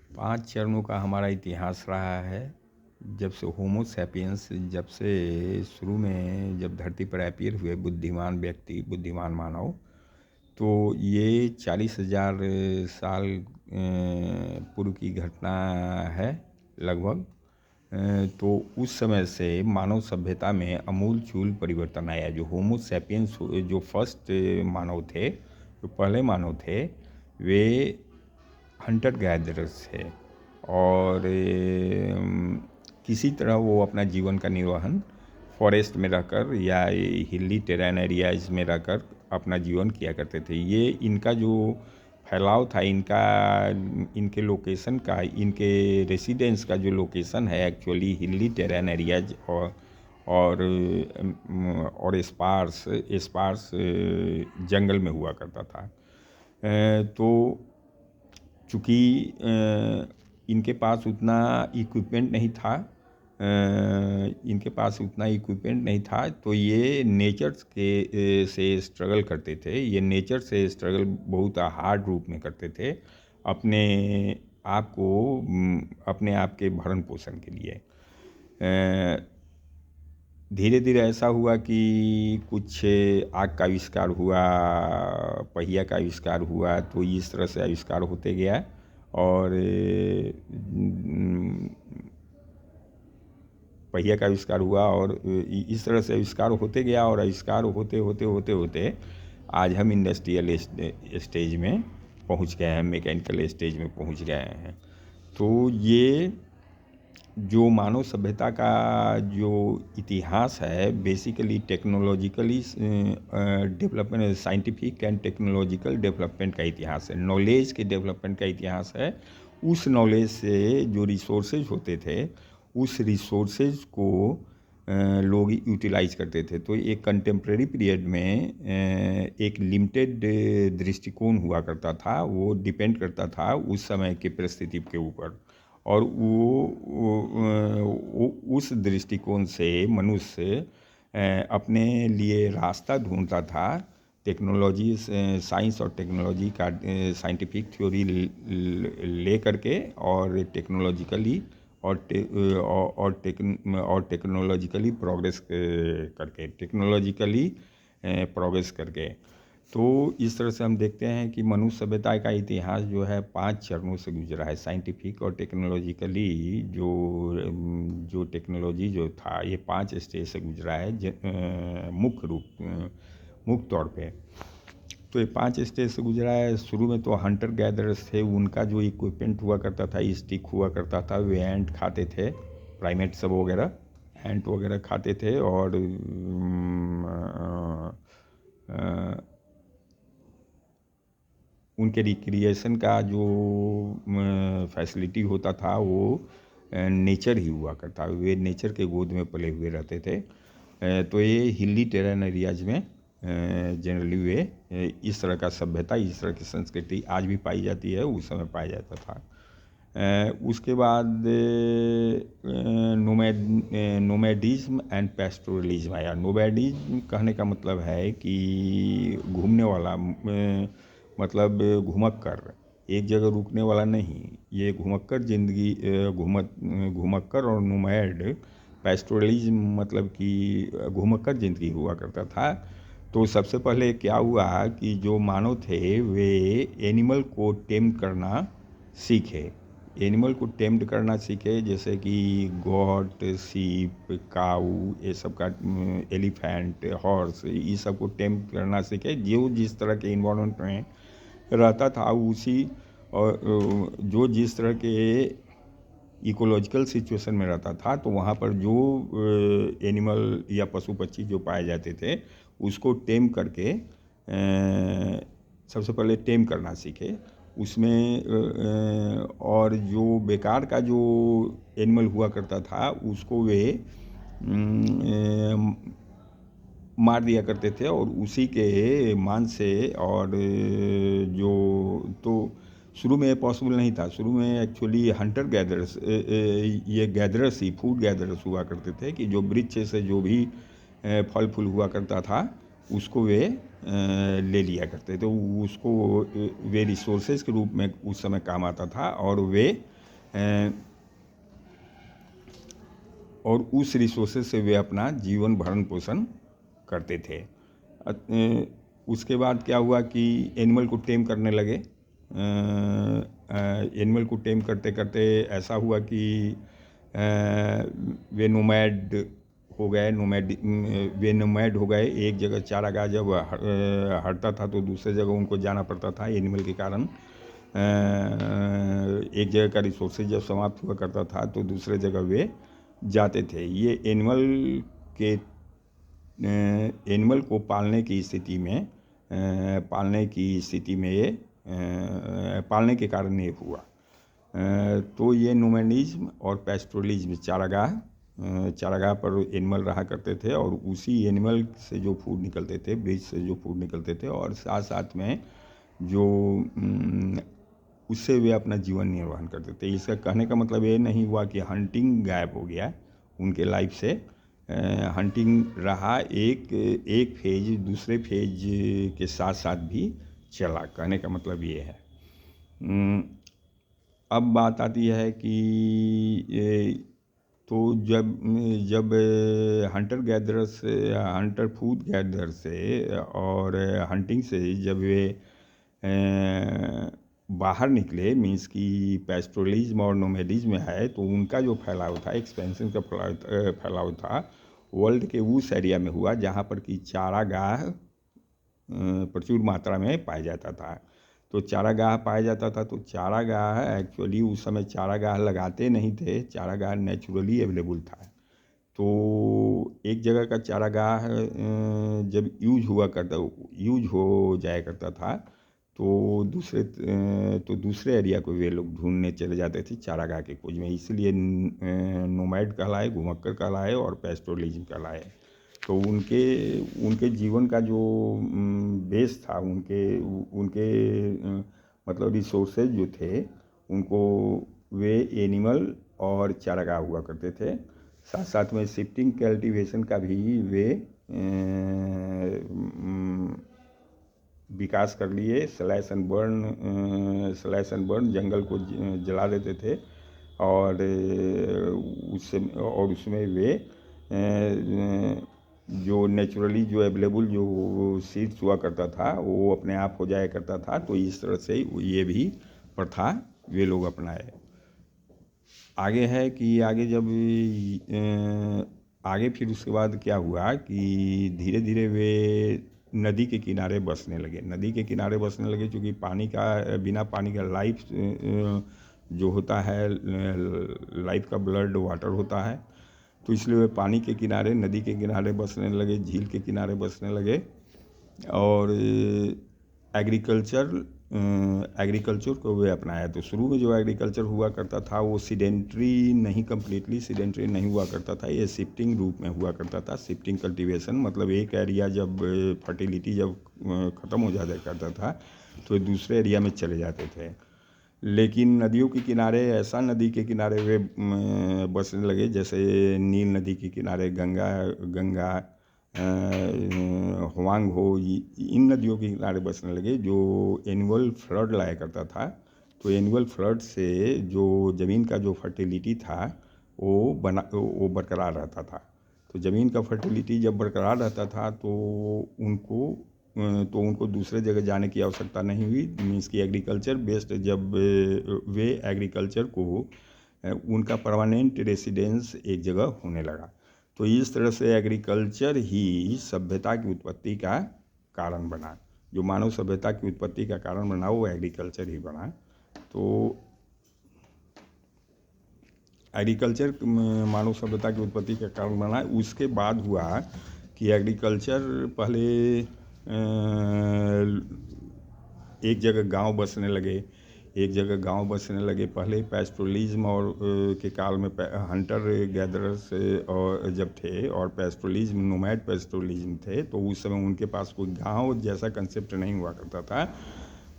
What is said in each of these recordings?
5 चरणों का हमारा इतिहास रहा है। जब से होमो सैपियंस जब से शुरू में जब धरती पर अपीयर हुए बुद्धिमान व्यक्ति, बुद्धिमान मानव, तो ये 40,000 साल पूर्व की घटना है लगभग। तो उस समय से मानव सभ्यता में आमूल-चूल परिवर्तन आया। जो होमो सैपियंस जो फर्स्ट मानव थे, जो पहले मानव थे, वे हंटर गैदरर्स थे और किसी तरह वो अपना जीवन का निर्वहन फॉरेस्ट में रहकर या हिली टेरेन एरियाज में रहकर अपना जीवन किया करते थे। ये इनका जो फैलाव था, इनके लोकेशन का, इनके रेसिडेंस का जो लोकेशन है एक्चुअली हिली टेरेन एरियाज और स्पार्स जंगल में हुआ करता था। तो चूँकि इनके पास उतना इक्विपमेंट नहीं था, तो ये नेचर से स्ट्रगल करते थे। ये नेचर से स्ट्रगल बहुत हार्ड रूप में करते थे अपने अपने आप के भरण पोषण के लिए। धीरे धीरे ऐसा हुआ कि कुछ आग का आविष्कार हुआ, पहिया का आविष्कार हुआ, तो इस तरह से आविष्कार होते गया और पहिया का आविष्कार हुआ और इस तरह से आविष्कार होते गया और आविष्कार होते आज हम इंडस्ट्रियल स्टेज में पहुंच गए हैं, मैकेनिकल स्टेज में पहुंच गए हैं। तो ये जो मानव सभ्यता का जो इतिहास है basically technologically development, scientific and technological development का इतिहास है, नॉलेज के डेवलपमेंट का इतिहास है। उस नॉलेज से जो रिसोर्सेज होते थे, उस रिसोर्सेज को लोग यूटिलाइज करते थे। तो एक कंटेम्प्रेरी पीरियड में एक लिमिटेड दृष्टिकोण हुआ करता था, वो डिपेंड करता था उस समय की परिस्थिति के ऊपर। और वो उस दृष्टिकोण से मनुष्य अपने लिए रास्ता ढूंढता था। टेक्नोलॉजी, साइंस और टेक्नोलॉजी का साइंटिफिक थ्योरी ले करके और टेक्नोलॉजिकली और टेक्नोलॉजिकली प्रोग्रेस करके। तो इस तरह से हम देखते हैं कि मनुष्य सभ्यता का इतिहास जो है 5 चरणों से गुजरा है। साइंटिफिक और टेक्नोलॉजिकली जो टेक्नोलॉजी जो था, ये 5 स्टेज से गुजरा है मुख्य तौर पे। तो ये 5 स्टेज से गुजरा है। शुरू में तो हंटर गैदरर्स थे, उनका जो इक्विपमेंट हुआ करता था, स्टिक हुआ करता था, वे एंट खाते थे, प्राइमेट सब वगैरह एंट वगैरह खाते थे और उनके रिक्रिएशन का जो फैसिलिटी होता था वो नेचर ही हुआ करता, वे नेचर के गोद में पले हुए रहते थे। तो ये हिली टेरेन एरियाज में जनरली वे इस तरह का सभ्यता, इस तरह की संस्कृति आज भी पाई जाती है, उस समय पाया जाता था। उसके बाद नोमैडिज्म एंड पैस्टोरलिज्म आया। नोमैडिज्म कहने का मतलब है कि घूमने वाला, मतलब घुमक्कर, एक जगह रुकने वाला नहीं, ये घुमक्कर जिंदगी, घुमक्कर और नोमैड, पैस्टोरलिज्म मतलब कि घुमक्कर जिंदगी हुआ करता था। तो सबसे पहले क्या हुआ कि जो मानव थे वे एनिमल को टेम्प्ट करना सीखे, जैसे कि गॉट, सीप, काऊ, ये सब का, एलिफेंट, हॉर्स, ये सब को टेम्प्ट करना सीखे। जो जिस तरह के इन्वायरमेंट में रहता था उसी, और जो जिस तरह के इकोलॉजिकल सिचुएशन में रहता था, तो वहाँ पर जो एनिमल या पशु पक्षी जो पाए जाते थे उसको टेम करके सबसे पहले टेम करना सीखे उसमें। और जो बेकार का जो एनिमल हुआ करता था उसको वे मार दिया करते थे और उसी के मांस से, और जो, तो शुरू में पॉसिबल नहीं था। शुरू में एक्चुअली हंटर गैदरर्स, ये गैदरर्स ही, फूड गैदरर्स हुआ करते थे कि जो वृक्ष से जो भी फल फूल हुआ करता था उसको वे ले लिया करते थे। उसको वे रिसोर्सेज के रूप में उस समय काम आता था और वे और उस रिसोर्सेज से वे अपना जीवन भरण पोषण करते थे। उसके बाद क्या हुआ कि एनिमल को टेम करने लगे। एनिमल को टेम करते करते ऐसा हुआ कि वे नोमैड हो गए। वे नोमैड हो गए। एक जगह चारागाह जब हटता था तो दूसरे जगह उनको जाना पड़ता था एनिमल के कारण। एक जगह का रिसोर्सेज जब समाप्त हुआ करता था तो दूसरे जगह वे जाते थे। ये एनिमल को पालने की स्थिति में ये पालने के कारण ये हुआ। तो ये नोमैडिज्म और पैस्टोरलिज्म, चारागाह पर एनिमल रहा करते थे और उसी एनिमल से जो फूड निकलते थे, ब्रीज से जो फूड निकलते थे, और साथ साथ में जो उससे वे अपना जीवन निर्वाह करते थे। इसका कहने का मतलब ये नहीं हुआ कि हंटिंग गायब हो गया उनके लाइफ से। हंटिंग रहा, एक फेज दूसरे फेज के साथ साथ भी चला। कहने का मतलब ये है। अब बात आती है कि तो जब हंटर फूड गैदर से और हंटिंग से जब वे बाहर निकले, मीन्स कि पैस्टोरलिज्म और नोमैडिज्म में है, तो उनका जो फैलाव था, एक्सपेंशन का फैलाव था, वर्ल्ड के उस एरिया में हुआ जहाँ पर कि चारागाह प्रचुर मात्रा में पाया जाता था। तो चारागाह पाया जाता था तो चारागाह एक्चुअली उस समय चारागाह लगाते नहीं थे, चारागाह नेचुरली अवेलेबल था। तो एक जगह का चारागाह जब यूज हो जाया करता था तो दूसरे एरिया को वे लोग ढूंढने चले जाते थे चारागाह के खोज में। इसलिए नोमैड कहलाए, घुमक्कर कहलाए और पैस्टोरलिज्म कहलाए। तो उनके जीवन का जो बेस था, उनके मतलब रिसोर्सेज जो थे, उनको वे एनिमल और चारागाह हुआ करते थे। साथ साथ में शिफ्टिंग कल्टीवेशन का भी वे विकास कर लिए। स्लैश एंड बर्न जंगल को जला देते थे और उसमें वे जो नेचुरली जो अवेलेबल जो सीड्स हुआ करता था वो अपने आप हो जाया करता था। तो इस तरह से ये भी प्रथा वे लोग अपनाए। आगे है कि आगे फिर उसके बाद क्या हुआ कि धीरे धीरे वे नदी के किनारे बसने लगे। क्योंकि बिना पानी का लाइफ जो होता है, लाइफ का ब्लड वाटर होता है। तो इसलिए वे पानी के किनारे, नदी के किनारे बसने लगे, झील के किनारे बसने लगे। और एग्रीकल्चर को वे अपनाया। तो शुरू में जो एग्रीकल्चर हुआ करता था वो कंप्लीटली सीडेंट्री नहीं हुआ करता था। ये शिफ्टिंग रूप में हुआ करता था। शिफ्टिंग कल्टीवेशन मतलब एक एरिया जब फर्टिलिटी जब ख़त्म हो जाता करता था तो दूसरे एरिया में चले जाते थे। लेकिन नदियों के किनारे, नदी के किनारे वे बसने लगे, जैसे नील नदी के किनारे गंगा हुआंग हो, इन नदियों के किनारे बसने लगे जो एनुअल फ्लड लाया करता था। तो एनुअल फ्लड से जो ज़मीन का जो फर्टिलिटी था वो बरकरार रहता था। तो ज़मीन का फर्टिलिटी जब बरकरार रहता था तो उनको दूसरे जगह जाने की आवश्यकता नहीं हुई। मीन्स की एग्रीकल्चर बेस्ड जब वे एग्रीकल्चर को उनका परमानेंट रेसिडेंस एक जगह होने लगा। तो इस तरह से एग्रीकल्चर ही सभ्यता की उत्पत्ति का कारण बना। जो मानव सभ्यता की उत्पत्ति का कारण बना वो एग्रीकल्चर ही बना। तो एग्रीकल्चर मानव सभ्यता की उत्पत्ति का कारण बना। उसके बाद हुआ कि एग्रीकल्चर पहले एक जगह गांव बसने लगे। पहले पैस्टोरलिज्म और के काल में हंटर गैदरर्स और जब थे और पैस्टोरलिज्म, नोमैड पैस्टोरलिज्म थे, तो उस समय उनके पास कोई गांव जैसा कंसेप्ट नहीं हुआ करता था।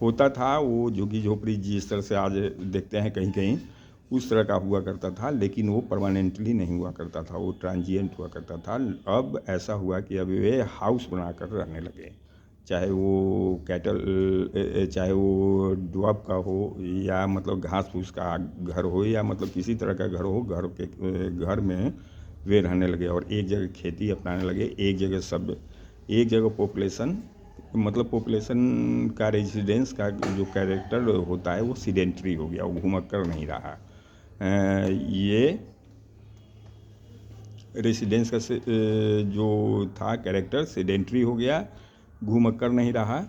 होता था वो झुग्गी झोपड़ी जिस तरह से आज देखते हैं कहीं कहीं, उस तरह का हुआ करता था, लेकिन वो परमानेंटली नहीं हुआ करता था, वो ट्रांजिएंट हुआ करता था। अब ऐसा हुआ कि अब वे हाउस बनाकर रहने लगे। चाहे वो कैटल, चाहे वो डुआब का हो या मतलब घास फूस का घर हो या मतलब किसी तरह का घर हो, घर में वे रहने लगे और एक जगह खेती अपनाने लगे, एक जगह पॉपुलेशन, मतलब पॉपुलेशन का रेजिडेंस का जो कैरेक्टर होता है वो सीडेंट्री हो गया, वो घुमक्कर नहीं रहा। ये रेसिडेंस का जो था कैरेक्टर सीडेंट्री हो गया, घुमक्कर नहीं रहा।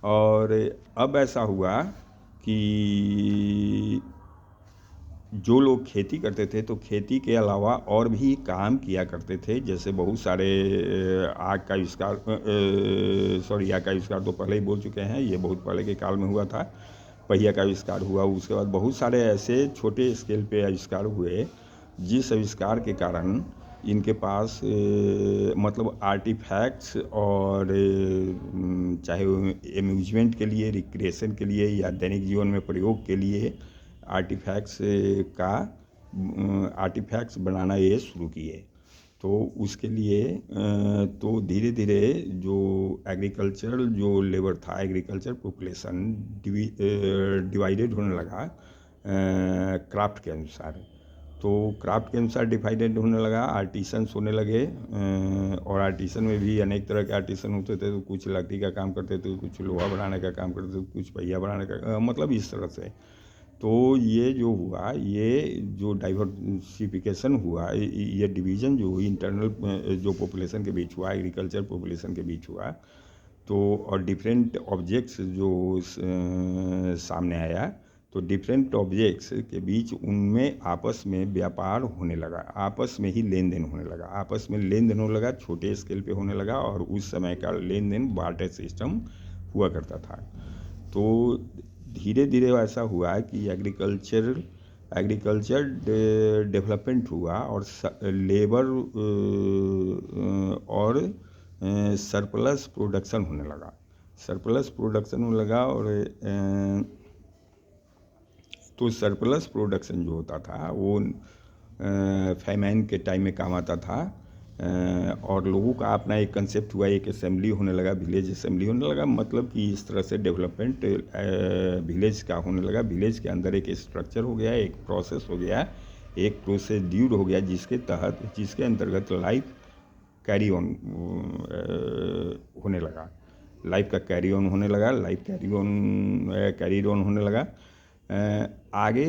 और अब ऐसा हुआ कि जो लोग खेती करते थे तो खेती के अलावा और भी काम किया करते थे, जैसे बहुत सारे आग का आविष्कार, आग का आविष्कार तो पहले ही बोल चुके हैं, ये बहुत पहले के काल में हुआ था। पहिया का आविष्कार हुआ, उसके बाद बहुत सारे ऐसे छोटे स्केल पे आविष्कार हुए जिस आविष्कार के कारण इनके पास मतलब आर्टिफैक्ट्स और चाहे एम्यूजमेंट के लिए, रिक्रिएशन के लिए या दैनिक जीवन में प्रयोग के लिए आर्टिफैक्ट्स बनाना ये शुरू किए। तो उसके लिए तो धीरे धीरे जो एग्रीकल्चर जो लेबर था, एग्रीकल्चर पॉपुलेशन डिवाइडेड होने लगा क्राफ्ट के अनुसार। तो क्राफ्ट के अनुसार डिवाइडेड होने लगा, आर्टिसंस होने लगे, और आर्टिसन में भी अनेक तरह के आर्टिसन होते थे। तो कुछ लकड़ी का काम करते थे, कुछ लोहा बनाने का काम करते थे, कुछ पहिया बनाने का, मतलब इस तरह से। तो ये जो हुआ, ये जो डाइवर्सिफिकेशन हुआ, ये डिवीज़न जो हुई इंटरनल जो पॉपुलेशन के बीच हुआ, एग्रीकल्चर पॉपुलेशन के बीच हुआ, तो और डिफरेंट ऑब्जेक्ट्स जो सामने आया, तो डिफरेंट ऑब्जेक्ट्स के बीच उनमें आपस में व्यापार होने लगा, आपस में ही लेन देन होने लगा, आपस में लेन देन होने लगा, छोटे स्केल पे होने लगा। और उस समय का लेन देन बार्टर सिस्टम हुआ करता था। तो धीरे धीरे ऐसा हुआ कि एग्रीकल्चर डेवलपमेंट हुआ और लेबर और सरप्लस प्रोडक्शन होने लगा, और तो सरप्लस प्रोडक्शन जो होता था वो फैमाइन के टाइम में काम आता था। और लोगों का अपना एक कंसेप्ट हुआ, एक असेंबली होने लगा, विलेज असेंबली होने लगा, मतलब कि इस तरह से डेवलपमेंट विलेज का होने लगा। विलेज के अंदर एक स्ट्रक्चर हो गया, एक प्रोसेस हो गया, एक प्रोसीड्यूर हो गया, जिसके अंतर्गत लाइफ कैरी ऑन होने लगा, लाइफ का कैरी ऑन होने लगा, कैरी ऑन होने लगा। आगे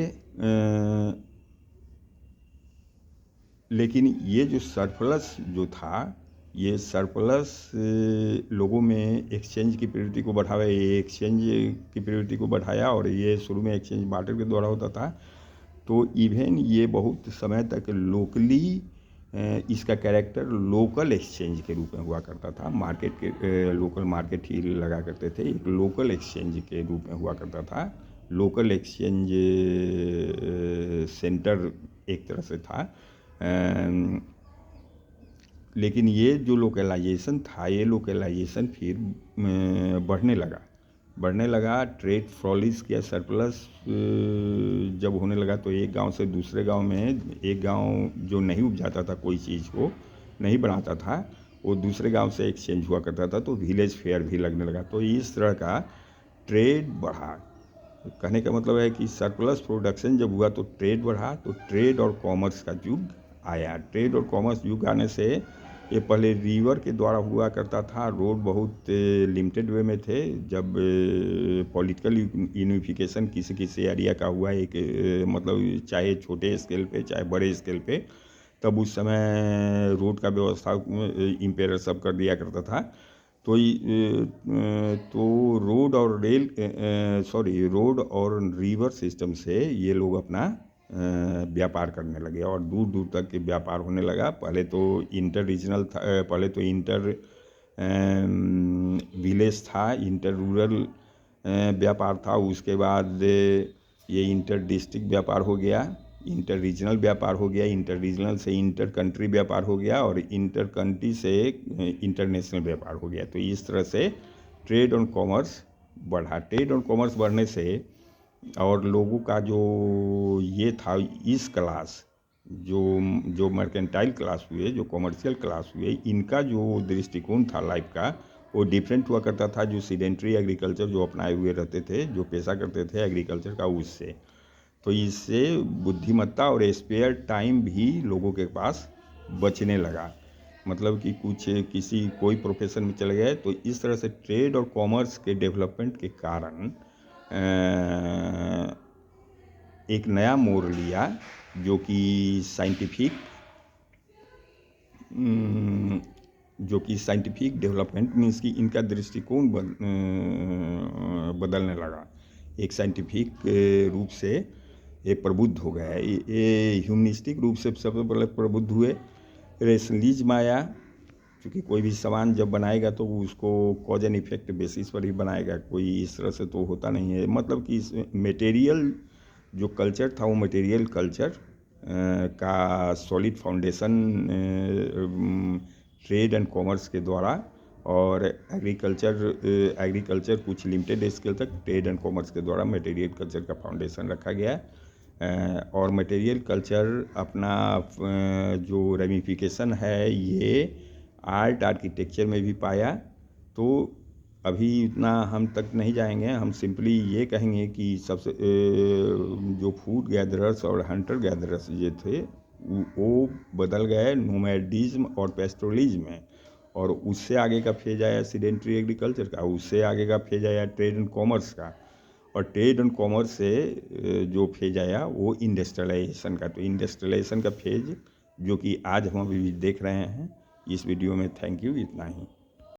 लेकिन ये जो सरप्लस जो था, ये सरप्लस लोगों में एक्सचेंज की प्रवृत्ति को बढ़ावा, ये एक्सचेंज की प्रवृत्ति को बढ़ाया। और ये शुरू में एक्सचेंज बार्टर के द्वारा होता था। तो इवन ये बहुत समय तक लोकली इसका कैरेक्टर लोकल एक्सचेंज के रूप में हुआ करता था। लोकल मार्केट ही लगा करते थे, एक लोकल एक्सचेंज के रूप में हुआ करता था। लोकल एक्सचेंज सेंटर एक तरह से था। लेकिन ये जो लोकलाइजेशन था, ये लोकलाइजेशन फिर बढ़ने लगा। ट्रेड फ्लॉरिश किया, सरप्लस जब होने लगा तो एक गांव से दूसरे गांव में, एक गांव जो नहीं उपजाता था, कोई चीज़ को नहीं बनाता था, वो दूसरे गांव से एक्सचेंज हुआ करता था, तो विलेज फेयर भी लगने लगा। तो इस तरह का ट्रेड बढ़ा। कहने का मतलब है कि सरप्लस प्रोडक्शन जब हुआ तो ट्रेड बढ़ा, तो ट्रेड और कॉमर्स का युग आया। ट्रेड और कॉमर्स युग आने से ये पहले रिवर के द्वारा हुआ करता था, रोड बहुत लिमिटेड वे में थे। जब पॉलिटिकल यूनिफिकेशन किसी एरिया का हुआ, एक मतलब चाहे छोटे स्केल पे चाहे बड़े स्केल पे, तब उस समय रोड का व्यवस्था इम्पेयर सब कर दिया करता था। तो रोड और रिवर सिस्टम से ये लोग अपना व्यापार करने लगे और दूर दूर तक के व्यापार होने लगा। पहले तो इंटर रीजनल था, पहले तो इंटर विलेज था, इंटर रूरल व्यापार था। उसके बाद ये इंटर डिस्ट्रिक्ट व्यापार हो गया, इंटर रीजनल व्यापार हो गया, इंटर रीजनल से इंटर कंट्री व्यापार हो गया और इंटर कंट्री से इंटरनेशनल व्यापार हो गया। तो इस तरह से ट्रेड और कॉमर्स बढ़ा। ट्रेड और कॉमर्स बढ़ने से और लोगों का जो ये था, इस क्लास जो मर्केंटाइल क्लास हुए, जो कॉमर्शियल क्लास हुए, इनका जो दृष्टिकोण था लाइफ का, वो डिफरेंट हुआ करता था जो सीडेंट्री एग्रीकल्चर जो अपनाए हुए रहते थे, जो पेशा करते थे एग्रीकल्चर का, उससे। तो इससे बुद्धिमत्ता और स्पेयर टाइम भी लोगों के पास बचने लगा। मतलब कि कुछ किसी कोई प्रोफेशन में चले गए, तो इस तरह से ट्रेड और कॉमर्स के डेवलपमेंट के कारण एक नया मोड़ लिया, जो कि साइंटिफिक डेवलपमेंट मीन्स कि इनका दृष्टिकोण बदलने लगा। एक साइंटिफिक रूप से ये प्रबुद्ध हो गया है। ये ह्यूमनिस्टिक रूप से सबसे पहले प्रबुद्ध हुए, रेशनलिज्म आया, क्योंकि कोई भी सामान जब बनाएगा तो उसको कॉज एंड इफेक्ट बेसिस पर ही बनाएगा, कोई इस तरह से तो होता नहीं है। मतलब कि मटेरियल जो कल्चर था वो मटेरियल कल्चर का solid foundation trade and commerce के द्वारा, और एग्रीकल्चर कुछ लिमिटेड स्केल तक ट्रेड एंड कॉमर्स के द्वारा मटेरियल कल्चर का फाउंडेशन रखा गया। और मटेरियल कल्चर अपना जो रेमिफिकेशन है ये आर्ट आर्किटेक्चर में भी पाया। तो अभी इतना हम तक नहीं जाएंगे, हम सिंपली ये कहेंगे कि सबसे जो फूड गैदरर्स और हंटर गैदरर्स ये थे वो बदल गए नोमैडिज्म और पेस्टोरलिज्म में, और उससे आगे का फेज आया सीडेंट्री एग्रीकल्चर का, उससे आगे का फेज आया ट्रेड एंड कॉमर्स का, और ट्रेड एंड कॉमर्स से जो फेज आया वो इंडस्ट्रियलाइजेशन का। तो इंडस्ट्रियलाइजेशन का फेज जो कि आज हम अभी देख रहे हैं इस वीडियो में। थैंक यू, इतना ही।